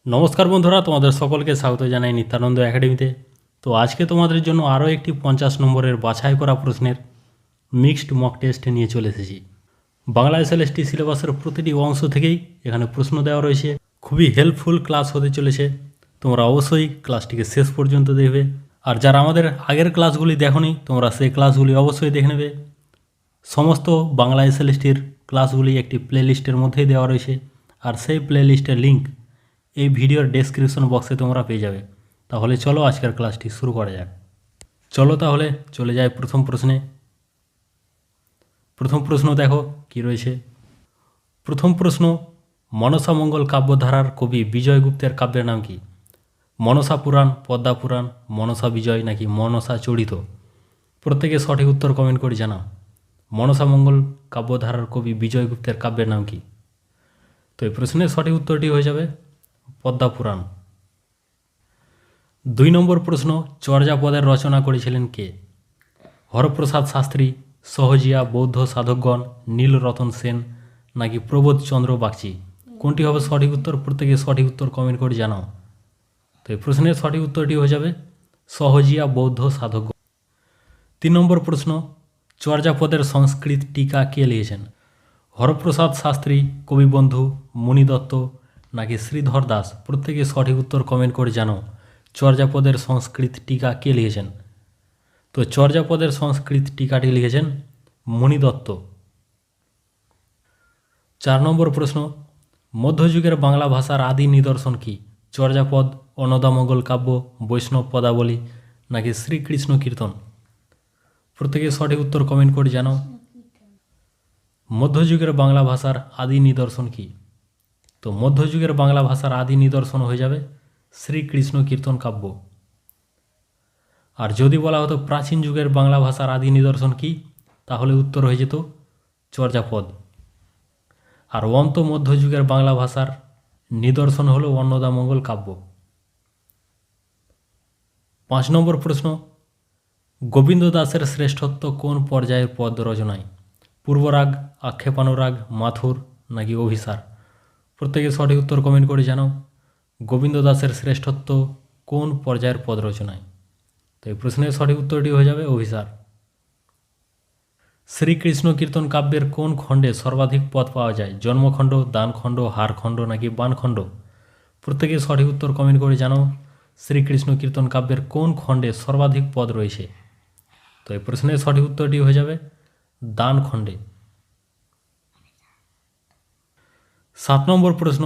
নমস্কার বন্ধুরা, তোমাদের সকলকে স্বাগত জানাই নিত্যানন্দ একাডেমিতে। তো আজকে তোমাদের জন্য আরও একটি 50 নম্বরের বাছাই করা প্রশ্নের মিক্সড মক টেস্ট নিয়ে চলে এসেছি। বাংলা এসএলএসটি সিলেবাসের প্রতিটি অংশ থেকেই এখানে প্রশ্ন দেওয়া রয়েছে। খুবই হেল্পফুল ক্লাস হতে চলেছে, তোমরা অবশ্যই ক্লাসটিকে শেষ পর্যন্ত দেখবে। আর যারা আমাদের আগের ক্লাসগুলি দেখোনি, তোমরা সেই ক্লাসগুলি অবশ্যই দেখে নেবে। সমস্ত বাংলা এসএলএসটির ক্লাসগুলি একটি প্লেলিস্টের মধ্যেই দেওয়া রয়েছে, আর সেই প্লেলিস্টের লিঙ্ক এই ভিডিওর ডেসক্রিপশন বক্সে তোমরা পেয়ে যাবে। তাহলে চলো আজকের ক্লাসটি শুরু করা যাক। চলো তাহলে চলে যায় প্রথম প্রশ্নে। প্রথম প্রশ্ন দেখো কি রয়েছে। প্রথম প্রশ্ন, মনসা মঙ্গল কাব্যধারার কবি বিজয় গুপ্তের কাব্যের নাম কি? মনসা পুরাণ, পদ্মা পুরাণ, মনসা বিজয় নাকি মনসা চরিত? প্রত্যেকে সঠিক উত্তর কমেন্ট করে জানাও। মনসা মঙ্গল কাব্যধারার কবি বিজয় গুপ্তের কাব্যের নাম কি? তো এই প্রশ্নের সঠিক উত্তরটি হয়ে যাবে পদ্মা পুরাণ। 2 নম্বর প্রশ্ন, চর্যাপদের রচনা করেছিলেন কে? হরপ্রসাদ শাস্ত্রী, সহজিয়া বৌদ্ধ সাধকগণ, নীলরতন সেন নাকি প্রবোধচন্দ্র বাগচি? কোনটি হবে সঠিক উত্তর? প্রত্যেকে সঠিক উত্তর কমেন্ট করে জানাও। তো এই প্রশ্নের সঠিক উত্তরটি হয়ে যাবে সহজিয়া বৌদ্ধ সাধকগণ। 3 নম্বর প্রশ্ন, চর্যাপদের সংস্কৃত টিকা কে লিখেছেন? হরপ্রসাদ শাস্ত্রী, কবিবন্ধু, মুনি দত্ত নাকি শ্রীধর দাস? প্রত্যেকে সঠিক উত্তর কমেন্ট করে জানাও। চর্যাপদের সংস্কৃত টিকা কে লিখেছেন? তো চর্যাপদের সংস্কৃত টিকাটি লিখেছেন মুনি দত্ত। 4 নম্বর প্রশ্ন, মধ্যযুগের বাংলা ভাষার আদি নিদর্শন কি? চর্যাপদ, অন্নদামঙ্গল কাব্য, বৈষ্ণব পদাবলী নাকি শ্রীকৃষ্ণ কীর্তন? প্রত্যেকে সঠিক উত্তর কমেন্ট করে জানাও। মধ্যযুগের বাংলা ভাষার আদি নিদর্শন কি? তো মধ্যযুগের বাংলা ভাষার আদি নিদর্শন হয়ে যাবে শ্রীকৃষ্ণ কীর্তন কাব্য। আর যদি বলা হতো প্রাচীন যুগের বাংলা ভাষার আদি নিদর্শন কি, তাহলে উত্তর হয়ে যেত চর্যাপদ। আর অন্ত মধ্যযুগের বাংলা ভাষার নিদর্শন হলো অন্নদামঙ্গল কাব্য। 5 নম্বর প্রশ্ন, গোবিন্দ দাসের শ্রেষ্ঠত্ব কোন পর্যায়ের পদ রচনায়? পূর্বরাগ, আক্ষেপানুরাগ, মাথুর নাকি অভিসার? প্রত্যেকে সঠিক উত্তর কমেন্ট করে জানাও। গোবিন্দ দাসের শ্রেষ্ঠত্ব কোন পর্যায়ের পদ রচনায়? তো এই প্রশ্নের সঠিক উত্তরটি হয়ে যাবে অভিসার। শ্রীকৃষ্ণ কীর্তন কাব্যের কোন খণ্ডে সর্বাধিক পদ পাওয়া যায়? জন্মখণ্ড, দানখণ্ড, হারখণ্ড নাকি বানখণ্ড? প্রত্যেকে সঠিক উত্তর কমেন্ট করে জানাও। শ্রীকৃষ্ণ কীর্তন কাব্যের কোন খণ্ডে সর্বাধিক পদ রয়েছে? তো এই প্রশ্নের সঠিক উত্তরটি হয়ে যাবে দানখণ্ডে। 7 নম্বর প্রশ্ন,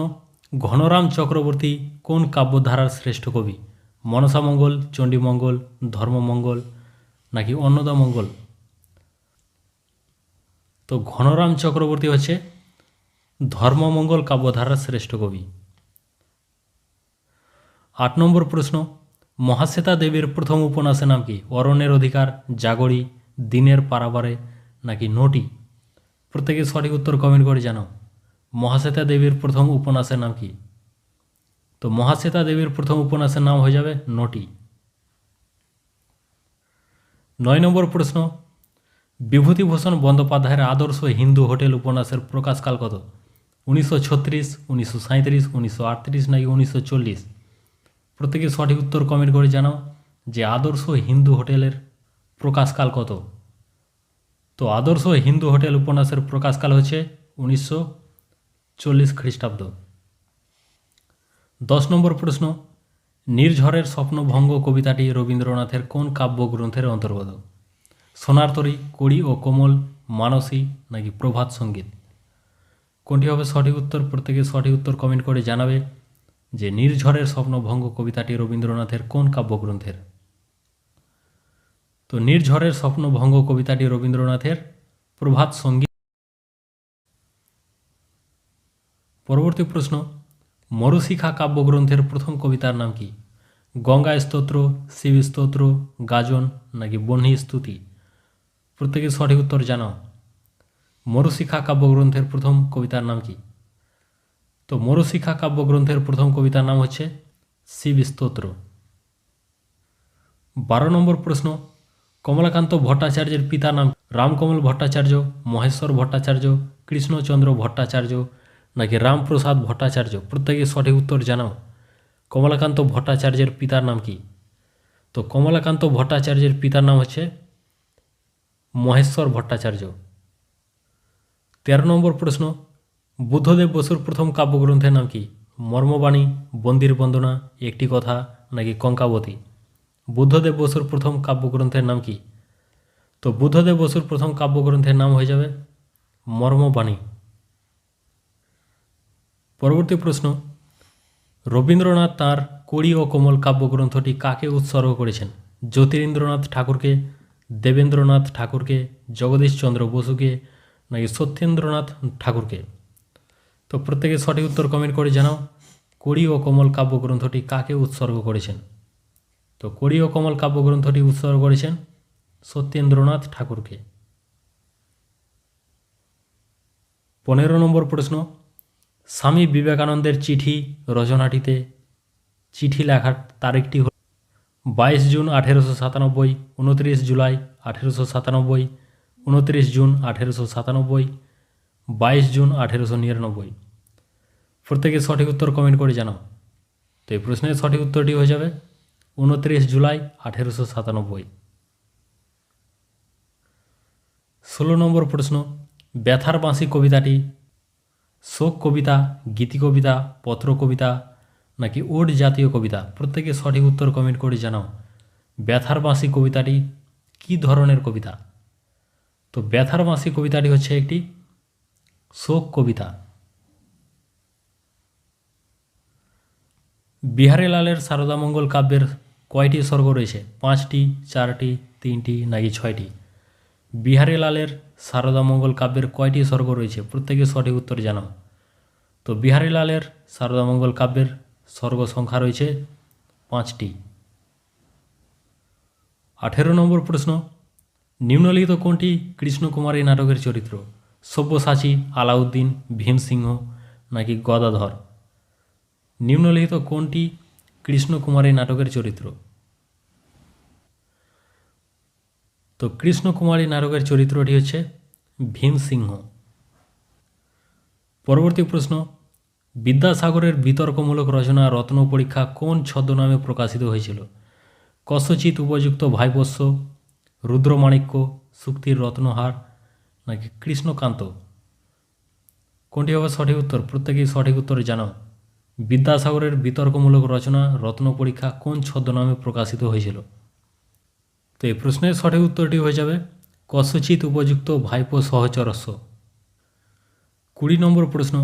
ঘনরাম চক্রবর্তী কোন কাব্যধারার শ্রেষ্ঠ কবি? মনসামঙ্গল, চণ্ডীমঙ্গল, ধর্মমঙ্গল নাকি অন্নদামঙ্গল? তো ঘনরাম চক্রবর্তী হচ্ছে ধর্মমঙ্গল কাব্যধারার শ্রেষ্ঠ কবি। 8 নম্বর প্রশ্ন, মহাশ্বেতা দেবীর প্রথম উপন্যাসের নাম কি? অরণ্যের অধিকার, জাগরি, দিনের পারাবারে নাকি নটি? প্রত্যেকে সঠিক উত্তর কমেন্ট করে জানাও। মহাশ্বেতা দেবীর প্রথম উপন্যাসের নাম কি? তো মহাশ্বেতা দেবীর প্রথম উপন্যাসের নাম হয়ে যাবে নটি। 9 নম্বর প্রশ্ন, বিভূতিভূষণ বন্দ্যোপাধ্যায়ের আদর্শ হিন্দু হোটেল উপন্যাসের প্রকাশকাল কত? 1936, 1937, 1938 নাকি 1940? প্রত্যেকে সঠিক উত্তর কমেন্ট করে জানাও যে আদর্শ হিন্দু হোটেলের প্রকাশকাল কত। তো আদর্শ হিন্দু হোটেল উপন্যাসের প্রকাশকাল হচ্ছে 1940 খ্রিস্টাব্দ। 10 নম্বর প্রশ্ন, নির্ঝরের স্বপ্নভঙ্গ কবিতাটি রবীন্দ্রনাথের কোন কাব্যগ্রন্থের অন্তর্গত? সোনার তরী, কড়ি ও কোমল, মানসী নাকি প্রভাত সঙ্গীত? কোনটি হবে সঠিক উত্তর? প্রত্যেকে সঠিক উত্তর কমেন্ট করে জানাবে যে নির্ঝরের স্বপ্নভঙ্গ কবিতাটি রবীন্দ্রনাথের কোন কাব্যগ্রন্থের? তো নির্ঝরের স্বপ্নভঙ্গ কবিতাটি রবীন্দ্রনাথের প্রভাত সঙ্গীত। পরবর্তী প্রশ্ন, মরুশিখা কাব্যগ্রন্থের প্রথম কবিতার নাম কি? গঙ্গা স্তোত্র, শিব স্তোত্র, গাজন নাকি বহ্নি স্তুতি? প্রত্যেকে সঠিক উত্তর জানাও। মরুশিখা কাব্যগ্রন্থের প্রথম কবিতার নাম কি? তো মরুশিখা কাব্যগ্রন্থের প্রথম কবিতার নাম হচ্ছে শিব স্তোত্র। 12 নম্বর প্রশ্ন, কমলাকান্ত ভট্টাচার্যের পিতার নাম? রামকমল ভট্টাচার্য, মহেশ্বর ভট্টাচার্য, কৃষ্ণচন্দ্র ভট্টাচার্য নাকি রামপ্রসাদ ভট্টাচার্য? প্রত্যেকে সঠিক উত্তর জানাও। কমলাকান্ত ভট্টাচার্যের পিতার নাম কি? তো কমলাকান্ত ভট্টাচার্যের পিতার নাম হচ্ছে মহেশ্বর ভট্টাচার্য। 13 নম্বর প্রশ্ন, বুদ্ধদেব বসুর প্রথম কাব্যগ্রন্থের নাম কি? মর্মবাণী, বন্দির বন্দনা, একটি কথা নাকি কঙ্কাবতী? বুদ্ধদেব বসুর প্রথম কাব্যগ্রন্থের নাম কি? তো বুদ্ধদেব বসুর প্রথম কাব্যগ্রন্থের নাম হয়ে যাবে মর্মবাণী। পরবর্তী প্রশ্ন, রবীন্দ্রনাথ তাঁর কড়ি ও কোমল কাব্যগ্রন্থটি কাকে উৎসর্গ করেছেন? জ্যোতিরিন্দ্রনাথ ঠাকুরকে, দেবেন্দ্রনাথ ঠাকুরকে, জগদীশচন্দ্র বসুকে নাকি সত্যেন্দ্রনাথ ঠাকুরকে? তো প্রত্যেকে সঠিক উত্তর কমেন্ট করে জানাও। কড়ি ও কোমল কাব্যগ্রন্থটি কাকে উৎসর্গ করেছেন? তো কড়ি ও কোমল কাব্যগ্রন্থটি উৎসর্গ করেছেন সত্যেন্দ্রনাথ ঠাকুরকে। 15 নম্বর প্রশ্ন, স্বামী বিবেকানন্দের চিঠি রচনাটিতে চিঠি লেখার তারিখটি হল 22 জুন 1897, 29 জুলাই 1897, 29 জুন 1897, 22 জুন 1899। প্রত্যেকে সঠিক উত্তর কমেন্ট করে জানাও। তো এই প্রশ্নের সঠিক উত্তরটি হয়ে যাবে 29 জুলাই 1897। 16 নম্বর প্রশ্ন, ব্যথার বাঁশি কবিতাটি শোক কবিতা, গীতি কবিতা, পত্র কবিতা নাকি ওড জাতীয় কবিতা? প্রত্যেকে সঠিক উত্তর কমেন্ট করে জানাও। ব্যথার বাঁশি কবিতাটি কী ধরনের কবিতা? তো ব্যথার বাঁশি কবিতাটি হচ্ছে একটি শোক কবিতা। বিহারীলালের শারদামঙ্গল কাব্যের কয়টি স্বর্গ রয়েছে? 5টি, 4টি, 3টি নাকি 6টি? বিহারীলালের শারদামঙ্গল কাব্যের কয়টি স্বর্গ রয়েছে? প্রত্যেকে সঠিক উত্তর জানাও। তো বিহারীলালের শারদামঙ্গল কাব্যের স্বর্গ সংখ্যা রয়েছে 5টি। 18 নম্বর প্রশ্ন, নিম্নলিখিত কোনটি কৃষ্ণকুমারী নাটকের চরিত্র? সব্যসাচী, আলাউদ্দিন, ভীমসিংহ নাকি গদাধর? নিম্নলিখিত কোনটি কৃষ্ণকুমারী নাটকের চরিত্র? তো কৃষ্ণকুমারী নাটকের চরিত্রটি হচ্ছে ভীমসিংহ। পরবর্তী প্রশ্ন, বিদ্যাসাগরের বিতর্কমূলক রচনা রত্ন পরীক্ষা কোন ছদ্মনামে প্রকাশিত হয়েছিল? কস্যচিৎ উপযুক্ত ভাইপোষ্য, রুদ্রমাণিক্য, শুক্তির রত্নহার নাকি কৃষ্ণকান্ত? কোনটি হবে সঠিক উত্তর? প্রত্যেকেই সঠিক উত্তর জানাও। বিদ্যাসাগরের বিতর্কমূলক রচনা রত্ন পরীক্ষা কোন ছদ্মনামে প্রকাশিত হয়েছিল? তো এই প্রশ্নের সঠিক উত্তরটি হয়ে যাবে কস্যচিৎ উপযুক্ত ভাইপো সহচরস্য। 20 নম্বর প্রশ্ন,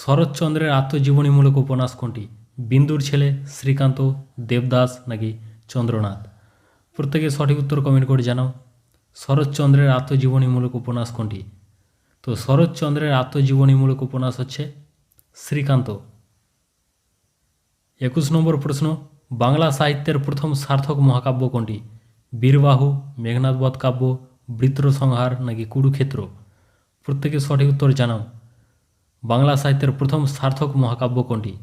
শরৎচন্দ্রের আত্মজীবনীমূলক উপন্যাস কোনটি? বিন্দুর ছেলে, শ্রীকান্ত, দেবদাস নাকি চন্দ্রনাথ? প্রত্যেকে সঠিক উত্তর কমেন্ট করে জানাও। শরৎচন্দ্রের আত্মজীবনীমূলক উপন্যাস কোনটি? তো শরৎচন্দ্রের আত্মজীবনীমূলক উপন্যাস হচ্ছে শ্রীকান্ত। 21 নম্বর প্রশ্ন, বাংলা সাহিত্যের প্রথম সার্থক মহাকাব্য কোনটি? বীরবাহু, মেঘনাদ বধ কাব্য, বৃত্রসংহার নাকি কুরুক্ষেত্র? প্রত্যেকে সঠিক উত্তর জানাও। বাংলা সাহিত্যের প্রথম সার্থক মহাকাব্য কোনটি?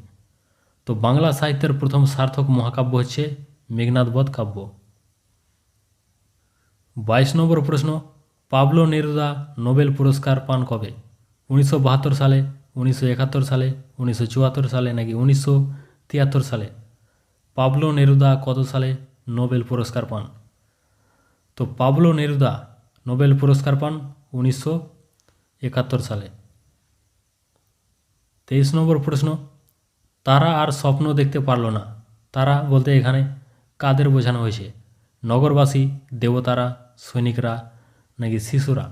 তো বাংলা সাহিত্যের প্রথম সার্থক মহাকাব্য হচ্ছে মেঘনাদ বধ কাব্য। 22 নম্বর প্রশ্ন, পাবলো নেরুদা নোবেল পুরস্কার পান কবে? 1972 সালে, 1971 সালে, 1974 সালে নাকি 1973 সালে? পাবলো নেরুদা কত সালে নোবেল পুরস্কার পান? তো পাবলো নেরুদা নোবেল পুরস্কার পান 1971 সালে। 23 নম্বর প্রশ্ন, তারা আর স্বপ্ন দেখতে পারল না। তারা বলতে এখানে কাদের বোঝানো হয়েছে? নগরবাসী, দেবতারা, সৈনিকরা নাকি শিশুরা?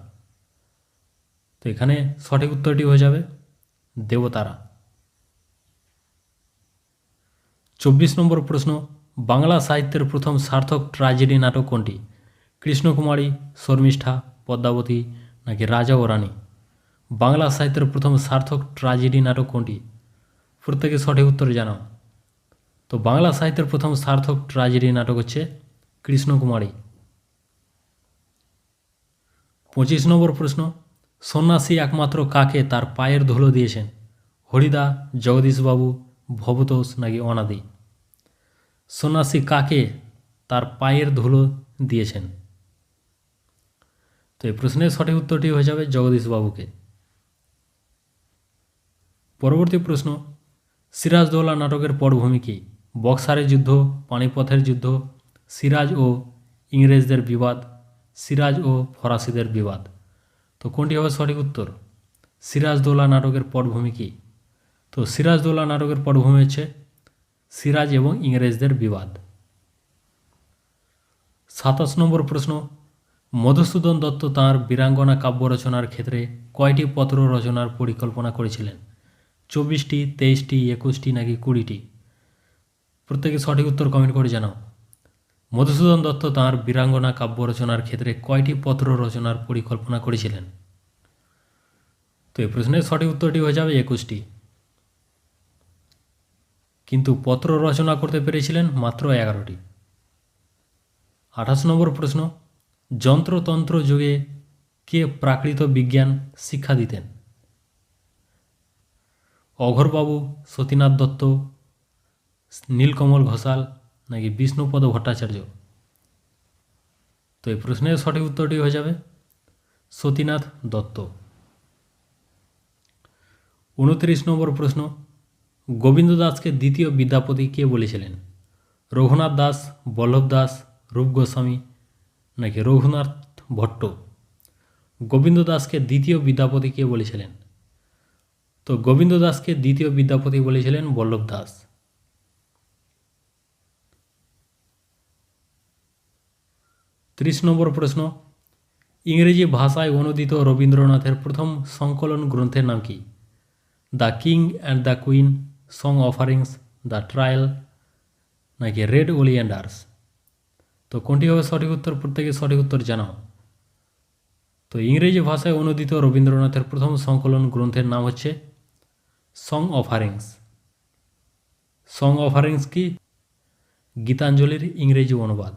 তো এখানে সঠিক উত্তরটি হয়ে যাবে দেবতারা। 24 নম্বর প্রশ্ন, বাংলা সাহিত্যের প্রথম সার্থক ট্র্যাজেডি নাটক কোনটি? কৃষ্ণকুমারী, শর্মিষ্ঠা, পদ্মাবতী নাকি রাজা ও রানী? বাংলা সাহিত্যের প্রথম সার্থক ট্র্যাজেডি নাটক কোনটি? প্রত্যেকে সঠিক উত্তর জানাও। তো বাংলা সাহিত্যের প্রথম সার্থক ট্র্যাজেডি নাটক হচ্ছে কৃষ্ণকুমারী। 25 নম্বর প্রশ্ন, সন্ন্যাসী একমাত্র কাকে তার পায়ের ধুলো দিয়েছেন? হরিদা, জগদীশবাবু, ভবতোষ নাকি অনাদি? সন্ন্যাসী কাকে তার পায়ের ধুলো দিয়েছেন? তো এই প্রশ্নের সঠিক উত্তরটি হয়ে যাবে জগদীশবাবুকে। পরবর্তী প্রশ্ন, সিরাজদৌল্লা নাটকের পটভূমি কী? বক্সারের যুদ্ধ, পানিপথের যুদ্ধ, সিরাজ ও ইংরেজদের বিবাদ, সিরাজ ও ফরাসিদের বিবাদ। তো কোনটি হবে সঠিক উত্তর? সিরাজদৌল্লা নাটকের পটভূমি কী? তো সিরাজদৌল্লা নাটকের পটভূমি হচ্ছে সিরাজ এবং ইংরেজদের বিবাদ। 27 নম্বর প্রশ্ন, মধুসূদন দত্ত তাঁর বীরাঙ্গনা কাব্য রচনার ক্ষেত্রে কয়টি পত্র রচনার পরিকল্পনা করেছিলেন? 24টি, 23টি, 21টি নাকি 20টি? প্রত্যেকে সঠিক উত্তর কমেন্ট করে জানাও। মধুসূদন দত্ত তাঁর বীরাঙ্গনা কাব্য রচনার ক্ষেত্রে কয়টি পত্র রচনার পরিকল্পনা করেছিলেন? তো এই প্রশ্নের সঠিক উত্তরটি হয়ে যাবে 21টি, কিন্তু পত্র রচনা করতে পেরেছিলেন মাত্র 11টি। 28 নম্বর প্রশ্ন, যন্ত্রতন্ত্র যুগে কে প্রাকৃত বিজ্ঞান শিক্ষা দিতেন? অঘোরবাবু, সতীনাথ দত্ত, নীলকমল ঘোষাল নাকি বিষ্ণুপদ ভট্টাচার্য? তো এই প্রশ্নের সঠিক উত্তরটি হয়ে যাবে সতীনাথ দত্ত। 29 নম্বর প্রশ্ন, গোবিন্দ দাসকে দ্বিতীয় বিদ্যাপতি কে বলেছিলেন? রঘুনাথ দাস, বল্লভ দাস, রূপ গোস্বামী নাকি রঘুনাথ ভট্ট? গোবিন্দ দাসকে দ্বিতীয় বিদ্যাপতি কে বলেছিলেন? তো গোবিন্দ দাসকে দ্বিতীয় বিদ্যাপতি বলেছিলেন বল্লভ দাস। 30 নম্বর প্রশ্ন, ইংরেজি ভাষায় অনুদিত রবীন্দ্রনাথের প্রথম সংকলন গ্রন্থের নাম কি? The king and the queen, song offerings, the trial নাকি রেড ওলিয়েন্ডার্স? তো কোনটি হবে সঠিক উত্তর? প্রত্যেকে সঠিক উত্তর জানাও। তো ইংরেজি ভাষায় অনুদিত রবীন্দ্রনাথের প্রথম সংকলন গ্রন্থের নাম হচ্ছে সং অফারিংস। সং অফারিংস কি? গীতাঞ্জলির ইংরেজি অনুবাদ।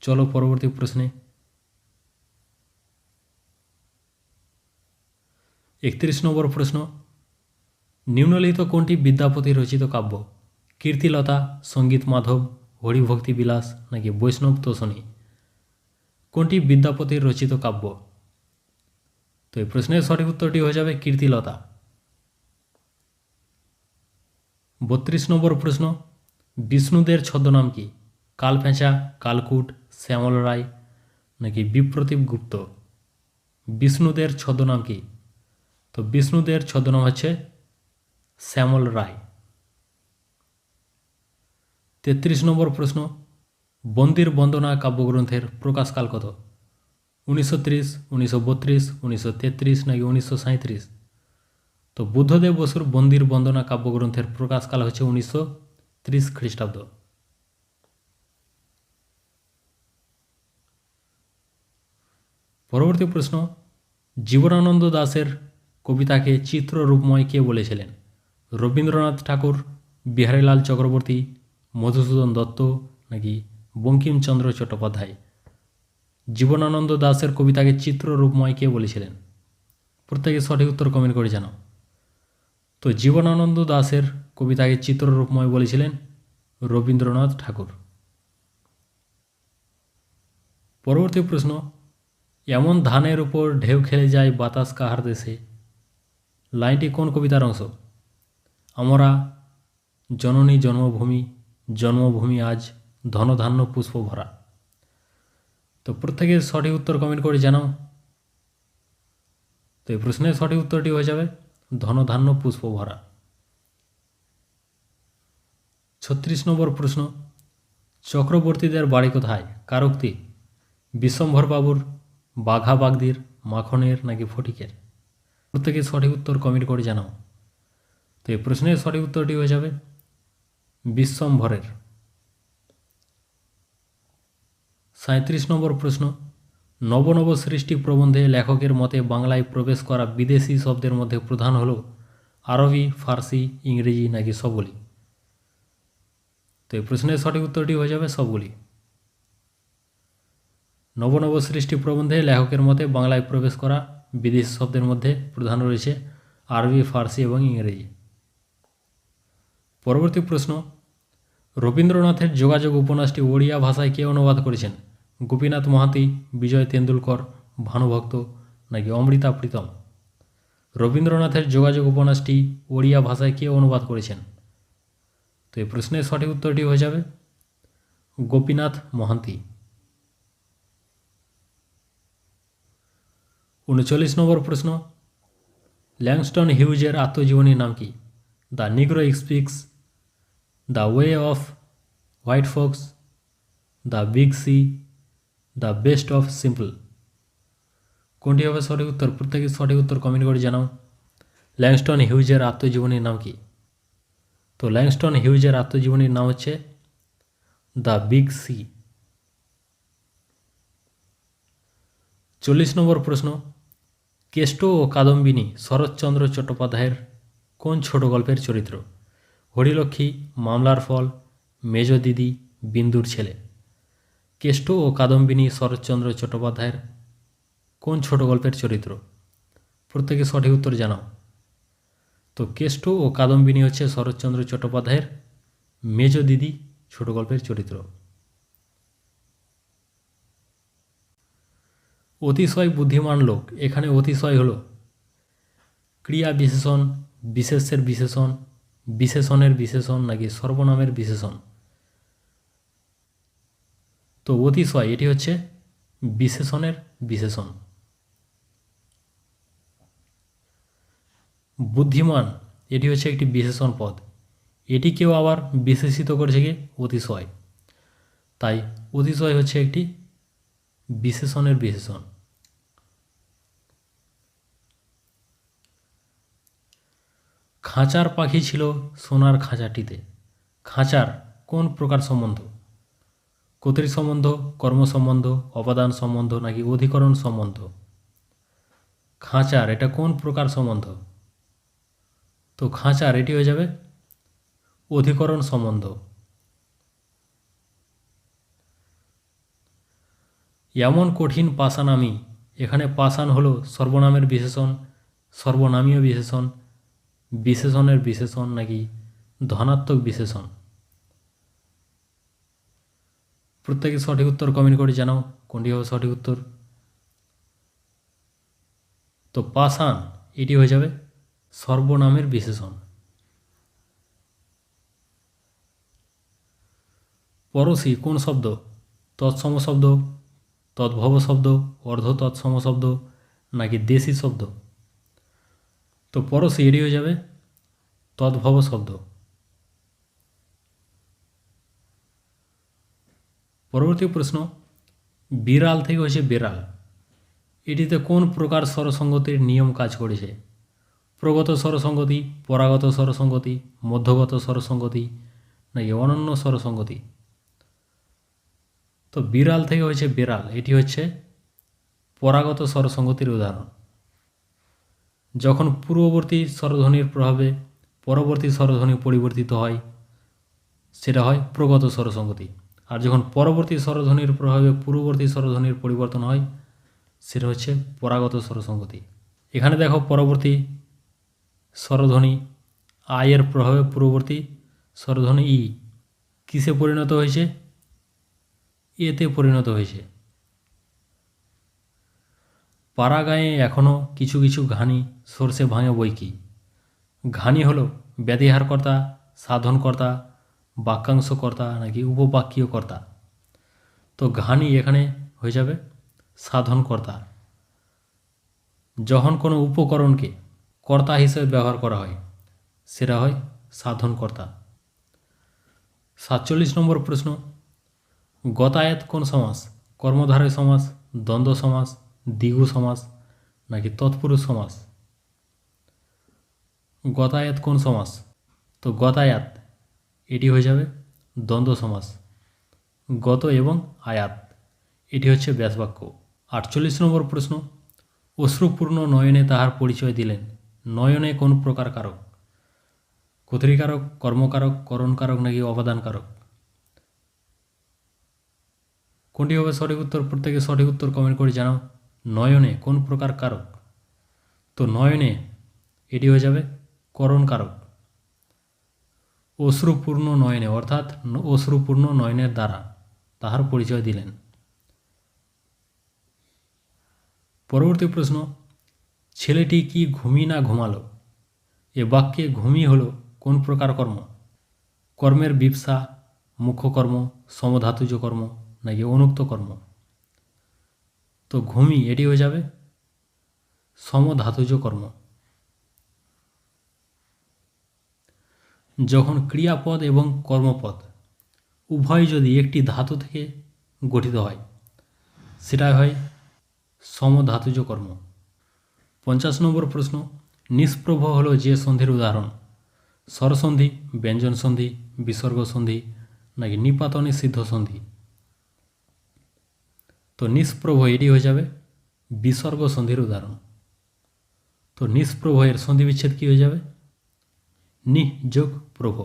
চলো পরবর্তী প্রশ্নে। 31 নম্বর প্রশ্ন, নিম্নলিখিত কোনটি বিদ্যাপতি রচিত কাব্য? কীর্তিলতা, সঙ্গীত মাধব, হরিভক্তি বিলাস নাকি বৈষ্ণব তোষণী? কোনটি বিদ্যাপতির রচিত কাব্য? তো এই প্রশ্নের সঠিক উত্তরটি হয়ে যাবে কীর্তিলতা। 32 নম্বর প্রশ্ন, বিষ্ণুদের ছদ্মনাম কি? কালপেঁচা, কালকুট, শ্যামল রায় নাকি বিপ্রতীপ গুপ্ত? বিষ্ণুদের ছদ্মনাম কি? তো বিষ্ণুদের ছদ্মনাম হচ্ছে শ্যামল রায়। 33 নম্বর প্রশ্ন, বন্দির বন্দনা কাব্যগ্রন্থের প্রকাশকাল কত? 1930, 1932, 1933 নাকি 1937? তো বুদ্ধদেব বসুর বন্দির বন্দনা কাব্যগ্রন্থের প্রকাশকাল হচ্ছে 1930 খ্রিস্টাব্দ। পরবর্তী প্রশ্ন, জীবনানন্দ দাশের কবিতাকে চিত্ররূপময় কে বলেছিলেন? রবীন্দ্রনাথ ঠাকুর, বিহারীলাল চক্রবর্তী, মধুসূদন দত্ত নাকি বঙ্কিমচন্দ্র চট্টোপাধ্যায়? জীবনানন্দ দাশের কবিতাকে চিত্ররূপময় কে বলেছিলেন? প্রত্যেকে সঠিক উত্তর কমেন্ট করে জানাও। তো জীবনানন্দ দাশের কবিতাকে চিত্ররূপময় বলেছিলেন রবীন্দ্রনাথ ঠাকুর। পরবর্তী প্রশ্ন, এমন ধানের উপর ঢেউ খেলে যায় বাতাস কাহার দেশে, লাইনটি কোন কবিতার অংশ? আমরা, জননী জন্মভূমি, জন্মভূমি আজ, ধনধান্য পুষ্প ভরা? তো প্রত্যেকের সঠিক উত্তর কমেন্ট করে জানাও। তো এই প্রশ্নের সঠিক উত্তরটি হয়ে যাবে ধনধান্য পুষ্প ভরা। 36 নম্বর প্রশ্ন, চক্রবর্তীদের বাড়ি কোথায়? কারোক্তি, বিশ্বম্ভর বাবুর, বাঘা বাগদির, মাখনের নাকি ফটিকের? প্রত্যেকে সঠিক উত্তর কমেন্ট করে জানাও। তো এই প্রশ্নের সঠিক উত্তরটি হয়ে যাবে বিশ্বম্ভরের। 37 নম্বর প্রশ্ন, নব নব সৃষ্টি প্রবন্ধে লেখকের মতে বাংলায় প্রবেশ করা বিদেশি শব্দের মধ্যে প্রধান হল আরবি, ফার্সি, ইংরেজি নাকি সবগুলি? তো এই প্রশ্নের সঠিক উত্তরটি হয়ে যাবে সবগুলি। নব নব সৃষ্টি প্রবন্ধে লেখকের মতে বাংলায় প্রবেশ করা বিদেশি শব্দের মধ্যে প্রধান রয়েছে আরবি, ফার্সি এবং ইংরেজি। পরবর্তী প্রশ্ন, রবীন্দ্রনাথের যোগাযোগ উপন্যাসটি ওড়িয়া ভাষায় কে অনুবাদ করেছেন? গোপীনাথ মহাতি, বিজয় তেন্ডুলকর, ভানুভক্ত নাকি অমৃতা প্রীতম? রবীন্দ্রনাথের যোগাযোগ উপন্যাসটি ওড়িয়া ভাষায় কে অনুবাদ করেছেন? তো এই প্রশ্নের সঠিক উত্তরটি হয়ে যাবে গোপীনাথ মহান্তি। 39 নম্বর প্রশ্ন, ল্যাংস্টন হিউজের আত্মজীবনীর নাম কি? The Negro speaks, the way of white fox, the big sea, the best of simple. কোনটি হবে সঠিক উত্তর? প্রত্যেকে সঠিক উত্তর কমেন্ট করে জানাও। ল্যাংস্টন হিউজের আত্মজীবনীর নাম কি? তো ল্যাংস্টন হিউজের আত্মজীবনীর নাম হচ্ছে দ্য বিগ সি। 40 নম্বর প্রশ্ন, কেষ্ট ও কাদম্বিনী শরৎচন্দ্র চট্টোপাধ্যায়ের কোন ছোট গল্পের চরিত্র? হরিলক্ষ্মী, মামলার ফল, মেজ দিদি, বিন্দুর ছেলে। কেষ্ট ও কাদম্বিনী শরৎচন্দ্র চট্টোপাধ্যায়ের কোন ছোট গল্পের চরিত্র? প্রত্যেকে সঠিক উত্তর জানাও। তো কেষ্ট ও কাদম্বিনী হচ্ছে শরৎচন্দ্র চট্টোপাধ্যায়ের মেজ দিদি ছোট গল্পের চরিত্র। অতিশয় বুদ্ধিমান লোক, এখানে অতিশয় হলো ক্রিয়া বিশেষণ, বিশেষের বিশেষণ, বিশেষণের বিশেষণ নাকি সর্বনামের বিশেষণ? তো অতিশয় এটি হচ্ছে বিশেষণের বিশেষণ। বুদ্ধিমান এটি হচ্ছে একটি বিশেষণ পদ, এটিকেও আবার বিশেষিত করেছে কি অতিশয়, তাই অতিশয় হচ্ছে একটি বিশেষণের বিশেষণ। খাঁচার পাখি ছিল সোনার খাঁচাটিতে, খাঁচার কোন প্রকার সম্বন্ধ? কর্তৃ সম্বন্ধ, কর্ম সম্বন্ধ, অপাদান সম্বন্ধ নাকি অধিকরণ সম্বন্ধ? খাঁচার এটা কোন প্রকার সম্বন্ধ? তো খাঁচার এটি হয়ে যাবে অধিকরণ সম্বন্ধ। এমন কঠিন পাষাণ আমি, এখানে পাষাণ হলো সর্বনামের বিশেষণ, সর্বনামীয় বিশেষণ, বিশেষণের বিশেষণ নাকি ধনাত্মক বিশেষণ? প্রত্যেকে সঠিক উত্তর কমেন্ট করে জানাও কোনটি হবে সঠিক উত্তর। তো পাষাণ এটি হয়ে যাবে সর্বনামের বিশেষণ। পরশী কোন শব্দ? তৎসম শব্দ, তদ্ভব শব্দ, অর্ধ তৎসম শব্দ নাকি দেশি শব্দ? তো পরশী এটি হয়ে যাবে তদ্ভব শব্দ। পরবর্তী প্রশ্ন, বিড়াল থেকে হয়েছে বেড়াল, এটিতে কোন প্রকার স্বরসঙ্গতির নিয়ম কাজ করেছে? প্রগত স্বরসঙ্গতি, পরাগত স্বরসঙ্গতি, মধ্যগত স্বরসঙ্গতি নাকি অনন্য স্বরসঙ্গতি? তো বিড়াল থেকে হয়েছে বেড়াল, এটি হচ্ছে পরাগত স্বরসঙ্গতির উদাহরণ। যখন পূর্ববর্তী স্বরধ্বনির প্রভাবে পরবর্তী স্বরধ্বনি পরিবর্তিত হয় সেটা হয় প্রগত স্বরসঙ্গতি, আর যখন পরবর্তী স্বরধ্বনির প্রভাবে পূর্ববর্তী স্বরধ্বনির পরিবর্তন হয় সেটা হচ্ছে পরাগত স্বরসঙ্গতি। এখানে দেখো পরবর্তী স্বরধ্বনি আয়ের প্রভাবে পূর্ববর্তী স্বরধ্বনি ই কিসে পরিণত হয়েছে? এতে পরিণত হয়েছে। পাড়া গাঁয়ে এখনও কিছু কিছু ঘানি সরষে ভাঙে বইকি, ঘানি হলো ব্যতিহারকর্তা, সাধনকর্তা, বাক্যাংশকর্তা নাকি উপবাক্যকর্তা? তো ঘানি এখানে হয়ে যাবে সাধনকর্তা। যখন কোনো উপকরণকে কর্তা হিসেবে ব্যবহার করা হয় সেটা হয় সাধনকর্তা। 47 নম্বর প্রশ্ন, গতায়েত কোন সমাস? কর্মধারয় সমাস, দ্বন্দ্ব সমাস, দ্বিগু সমাস নাকি তৎপুরুষ সমাস? গতায়াত কোন সমাস? তো গতায়াত এটি হয়ে যাবে দ্বন্দ্ব সমাস। গত এবং আয়াত এটি হচ্ছে ব্যাসবাক্য। 48 নম্বর প্রশ্ন, অশ্রুপূর্ণ নয়নে তাহার পরিচয় দিলেন, নয়নে কোন প্রকার কারক? কর্তৃকারক, কর্মকারক, করণকারক নাকি অপাদানকারক? কোনটি হবে সঠিক উত্তর? প্রত্যেকে সঠিক উত্তর কমেন্ট করে জানাও। নয়নে কোন প্রকার কারক? তো নয়নে এটি হয়ে যাবে করণকারক। অশ্রুপূর্ণ নয়নে অর্থাৎ অশ্রুপূর্ণ নয়নের দ্বারা তাহার পরিচয় দিলেন। পরবর্তী প্রশ্ন, ছেলেটি কি ঘুমি না ঘুমালো? এ বাক্যে ঘুমি হলো কোন প্রকার কর্ম? কর্মের বিপসা মুখ্য কর্ম, সমধাতুজ কর্ম নাকি অনুক্ত কর্ম? তো ঘুমি এটি হয়ে যাবে সমধাতুজ কর্ম। যখন ক্রিয়াপদ এবং কর্মপদ উভয় যদি একটি ধাতু থেকে গঠিত হয় সেটাই হয় সমধাতুজ কর্ম। 50 নম্বর প্রশ্ন, নিষ্প্রভ হলো যে সন্ধির উদাহরণ? স্বরসন্ধি, ব্যঞ্জন সন্ধি, বিসর্গ সন্ধি নাকি নিপাতনে সিদ্ধ সন্ধি? তো নিষ্প্রভ এটি হয়ে যাবে বিসর্গ সন্ধির উদাহরণ। তো নিষ্প্রভ এর সন্ধি বিচ্ছেদ কী হয়ে যাবে? নি যোগ প্রভ।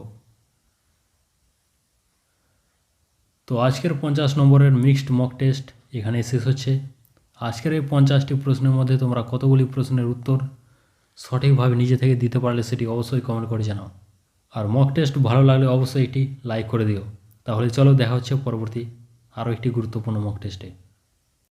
তো আজকের 50 নম্বরের মিক্সড মক টেস্ট এখানে শেষ হচ্ছে। আজকের এই 50টি প্রশ্নের মধ্যে তোমরা কতগুলি প্রশ্নের উত্তর সঠিকভাবে নিজে থেকে দিতে পারলে সেটি অবশ্যই কমেন্ট করে জানাও। আর মক টেস্ট ভালো লাগলে অবশ্যই একটি লাইক করে দিও। তাহলে চলো দেখা হচ্ছে পরবর্তী আরও একটি গুরুত্বপূর্ণ মক টেস্টে।